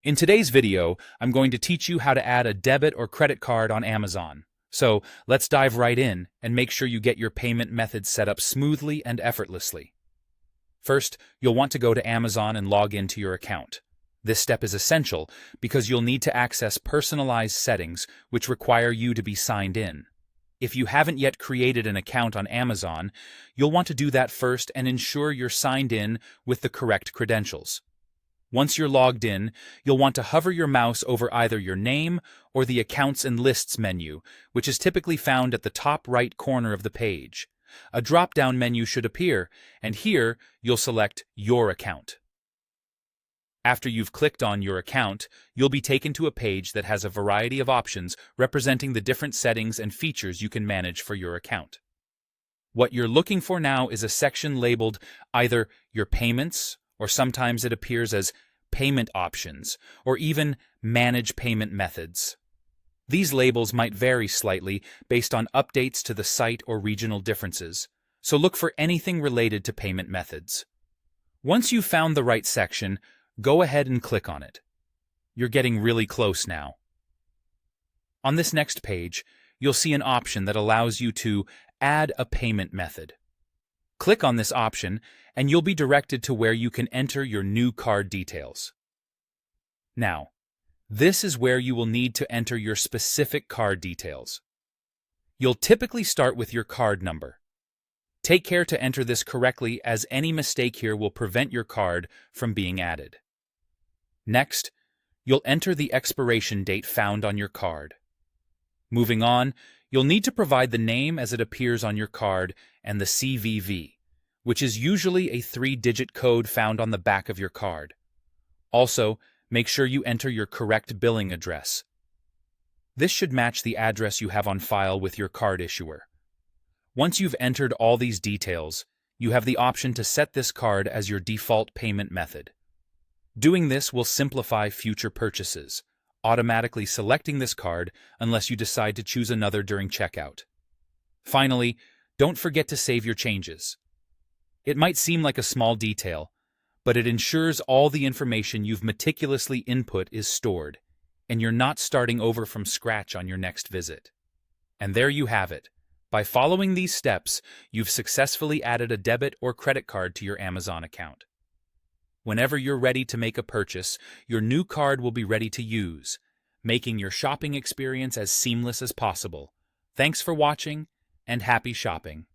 In today's video, I'm going to teach you how to add a debit or credit card on Amazon. So let's dive right in and make sure you get your payment methods set up smoothly and effortlessly. First, you'll want to go to Amazon and log into your account. This step is essential because you'll need to access personalized settings which require you to be signed in. If you haven't yet created an account on Amazon, you'll want to do that first and ensure you're signed in with the correct credentials. Once you're logged in, you'll want to hover your mouse over either your name or the Accounts and Lists menu, which is typically found at the top right corner of the page. A drop-down menu should appear, and here you'll select Your Account. After you've clicked on Your Account, you'll be taken to a page that has a variety of options representing the different settings and features you can manage for your account. What you're looking for now is a section labeled either Your Payments, or sometimes it appears as Payment Options, or even Manage Payment Methods. These labels might vary slightly based on updates to the site or regional differences, so look for anything related to payment methods. Once you've found the right section, go ahead and click on it. You're getting really close now. On this next page, you'll see an option that allows you to add a payment method. Click on this option, and you'll be directed to where you can enter your new card details. Now, this is where you will need to enter your specific card details. You'll typically start with your card number. Take care to enter this correctly, as any mistake here will prevent your card from being added. Next, you'll enter the expiration date found on your card. Moving on, you'll need to provide the name as it appears on your card and the CVV, which is usually a 3-digit code found on the back of your card. Also, make sure you enter your correct billing address. This should match the address you have on file with your card issuer. Once you've entered all these details, you have the option to set this card as your default payment method. Doing this will simplify future purchases, automatically selecting this card unless you decide to choose another during checkout. Finally, don't forget to save your changes. It might seem like a small detail, but it ensures all the information you've meticulously input is stored, and you're not starting over from scratch on your next visit. And there you have it. By following these steps, you've successfully added a debit or credit card to your Amazon account. Whenever you're ready to make a purchase, your new card will be ready to use, making your shopping experience as seamless as possible. Thanks for watching, and happy shopping.